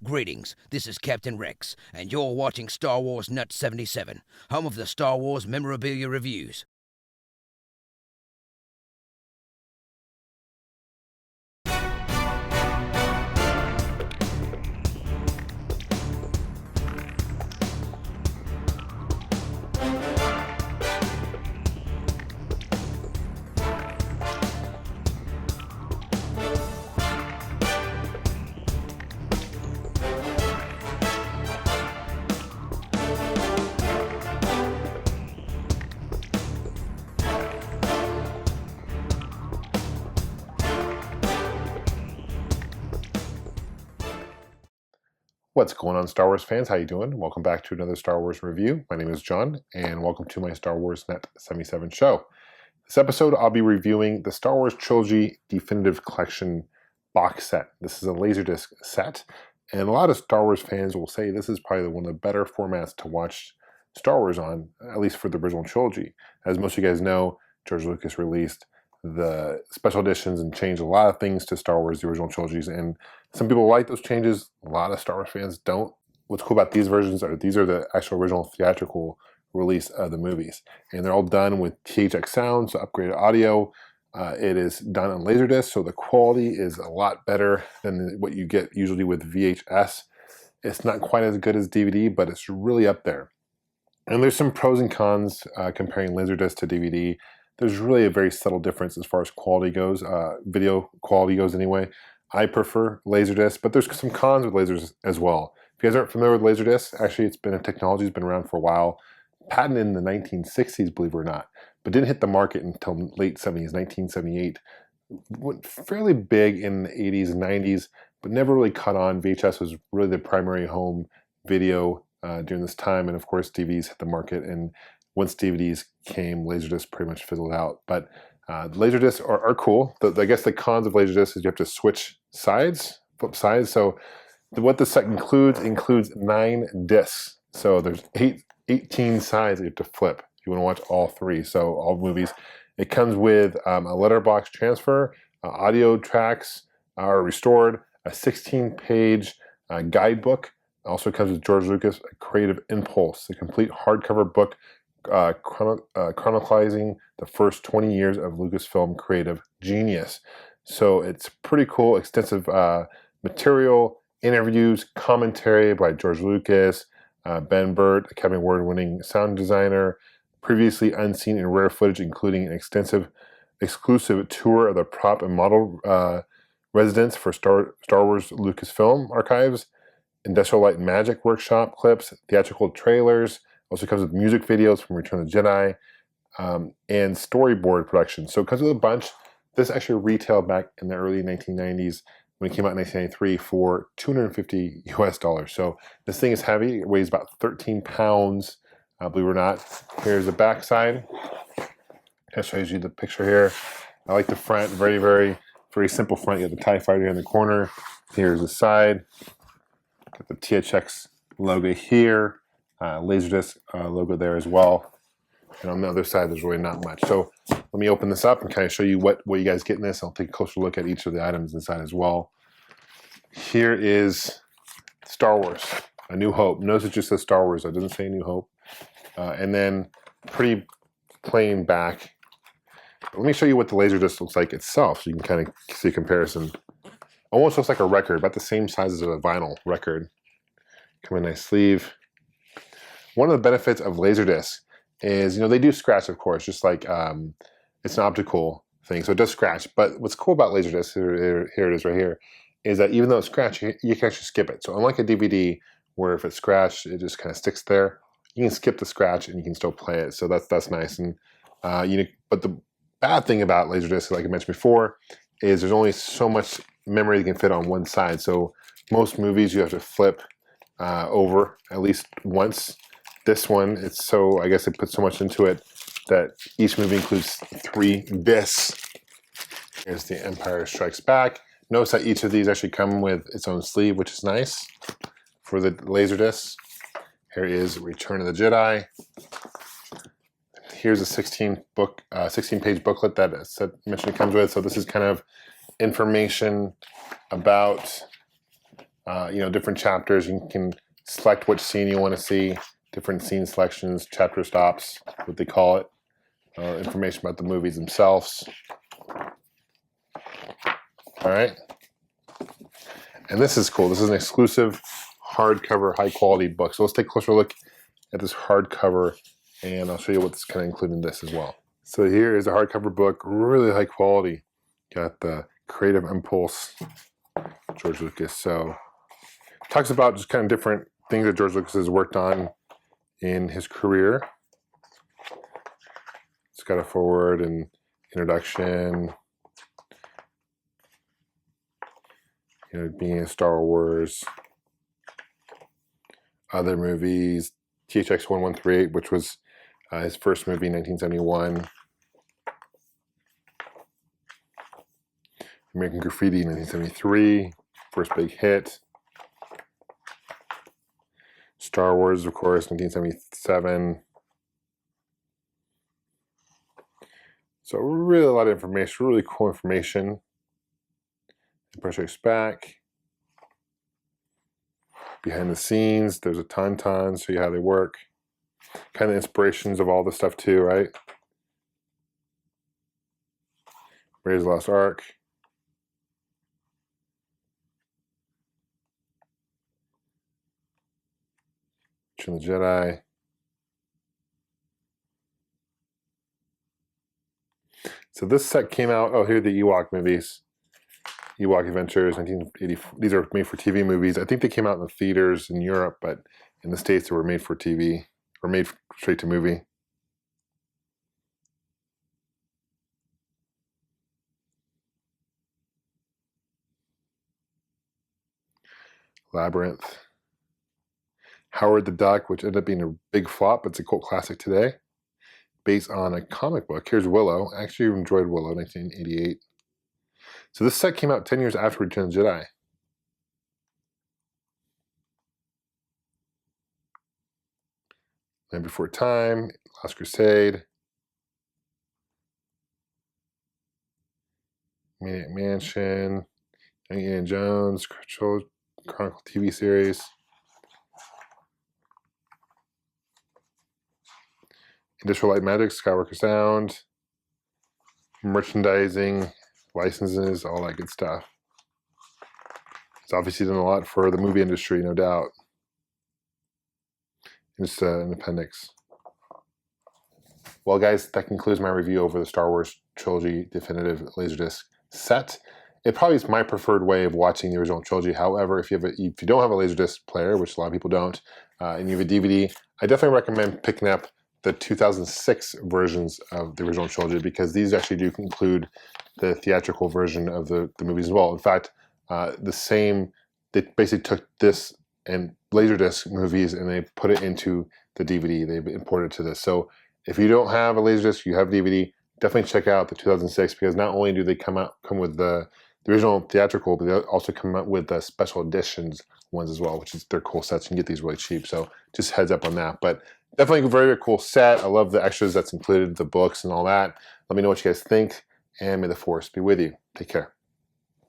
Greetings, this is Captain Rex, and you're watching Star Wars Nut 77, home of the Star Wars memorabilia reviews. What's going on, Star Wars fans? How you doing? Welcome back to another Star Wars review. My name is John, and welcome to my Star Wars Net 77 show. This episode, I'll be reviewing the Star Wars Trilogy Definitive Collection box set. This is a LaserDisc set, and a lot of Star Wars fans will say this is probably one of the better formats to watch Star Wars on, at least for the original trilogy. As most of you guys know, George Lucas released the special editions and changed a lot of things to Star Wars, the original trilogies, and some people like those changes. A lot of Star Wars fans don't. What's cool about these versions are these are the actual original theatrical release of the movies, and they're all done with THX sound, so upgraded audio. It is done on LaserDisc, so the quality is a lot better than what you get usually with VHS. It's not quite as good as DVD, but it's really up there. And there's some pros and cons comparing LaserDisc to DVD. There's really a very subtle difference as far as quality goes, video quality goes anyway. I prefer LaserDisc, but there's some cons with lasers as well. If you guys aren't familiar with LaserDisc, actually it's been a technology that's been around for a while. Patented in the 1960s, believe it or not, but didn't hit the market until late 70s, 1978. Went fairly big in the 80s and 90s, but never really caught on. VHS was really the primary home video during this time, and of course DVDs hit the market, and once DVDs came, LaserDisc pretty much fizzled out. But LaserDisc are cool. I guess the cons of LaserDisc is you have to switch sides, flip sides. So what the set includes 9 discs. So there's 18 sides that you have to flip if you want to watch all 3, so all movies. It comes with a letterbox transfer, audio tracks are restored, a 16-page guidebook. Also comes with George Lucas, a Creative Impulse, a complete hardcover book chronicling the first 20 years of Lucasfilm creative genius. So it's pretty cool, extensive material, interviews, commentary by George Lucas, Ben Burtt, Academy Award-winning sound designer, previously unseen and rare footage, including an extensive exclusive tour of the prop and model residence for Star Wars Lucasfilm archives, Industrial Light and Magic workshop clips, theatrical trailers. Also comes with music videos from Return of the Jedi, and storyboard production. So it comes with a bunch. This actually retailed back in the early 1990s when it came out in 1993 for $250 US. So this thing is heavy. It weighs about 13 pounds, believe it or not. Here's the back side. That shows you the picture here. I like the front. Very, very, very simple front. You have the TIE Fighter here in the corner. Here's the side. Got the THX logo here. LaserDisc logo there as well. And on the other side, there's really not much. So let me open this up and kind of show you what you guys get in this. I'll take a closer look at each of the items inside as well. Here is Star Wars, A New Hope. Notice it just says Star Wars. It doesn't say New Hope. And then pretty plain back. Let me show you what the LaserDisc looks like itself so you can kind of see a comparison. Almost looks like a record, about the same size as a vinyl record. Come in a nice sleeve. One of the benefits of LaserDisc is, they do scratch, of course, just like it's an optical thing, so it does scratch. But what's cool about LaserDisc, here it is right here, is that even though it's scratched, you can actually skip it. So unlike a DVD, where if it's scratched, it just kind of sticks there, you can skip the scratch and you can still play it. So that's nice. And but the bad thing about LaserDisc, like I mentioned before, is there's only so much memory you can fit on one side. So most movies you have to flip over at least once. This one, I guess they put so much into it that each movie includes 3 discs. Here's The Empire Strikes Back. Notice that each of these actually come with its own sleeve, which is nice for the LaserDisc. Here is Return of the Jedi. Here's a 16-page booklet that I mentioned it comes with. So this is kind of information about different chapters. You can select which scene you want to see, different scene selections, chapter stops, what they call it, information about the movies themselves. All right. And this is cool. This is an exclusive hardcover, high-quality book. So let's take a closer look at this hardcover, and I'll show you what's kind of included in this as well. So here is a hardcover book, really high quality. Got the creative impulse, George Lucas. So talks about just kind of different things that George Lucas has worked on in his career. It's got a foreword and introduction. Being in Star Wars, other movies, THX 1138, which was his first movie in 1971. American Graffiti in 1973, first big hit. Star Wars, of course, 1977. So really a lot of information, really cool information. Pressure back. Behind the scenes, there's a ton, show you how they work. Kind of inspirations of all this stuff too, right? Raiders of the Lost Ark. Return of the Jedi. So this set came out, here are the Ewok movies. Ewok Adventures, 1980. These are made for TV movies. I think they came out in the theaters in Europe, but in the States they were made for TV, or made straight to movie. Labyrinth. Howard the Duck, which ended up being a big flop, but it's a cult classic today. Based on a comic book. Here's Willow. I actually enjoyed Willow, 1988. So this set came out 10 years after Return of the Jedi. Land Before Time, Last Crusade, Maniac Mansion, Indiana Jones, Chronicle TV series, Industrial Light Magic, Skywalker Sound, merchandising, licenses, all that good stuff. It's obviously done a lot for the movie industry, no doubt. It's an appendix. Well, guys, that concludes my review over the Star Wars Trilogy Definitive LaserDisc set. It probably is my preferred way of watching the original trilogy. However, if you don't have a LaserDisc player, which a lot of people don't, and you have a DVD, I definitely recommend picking up the 2006 versions of the original trilogy, because these actually do include the theatrical version of the movies as well. In fact, they basically took this and LaserDisc movies and they put it into the DVD. They imported it to this. So if you don't have a LaserDisc, you have DVD, definitely check out the 2006, because not only do they come with the original theatrical, but they also come out with the special editions ones as well, which is they're cool sets. You can get these really cheap. So just heads up on that. But definitely a very, very cool set. I love the extras that's included, the books and all that. Let me know what you guys think, and may the Force be with you. Take care.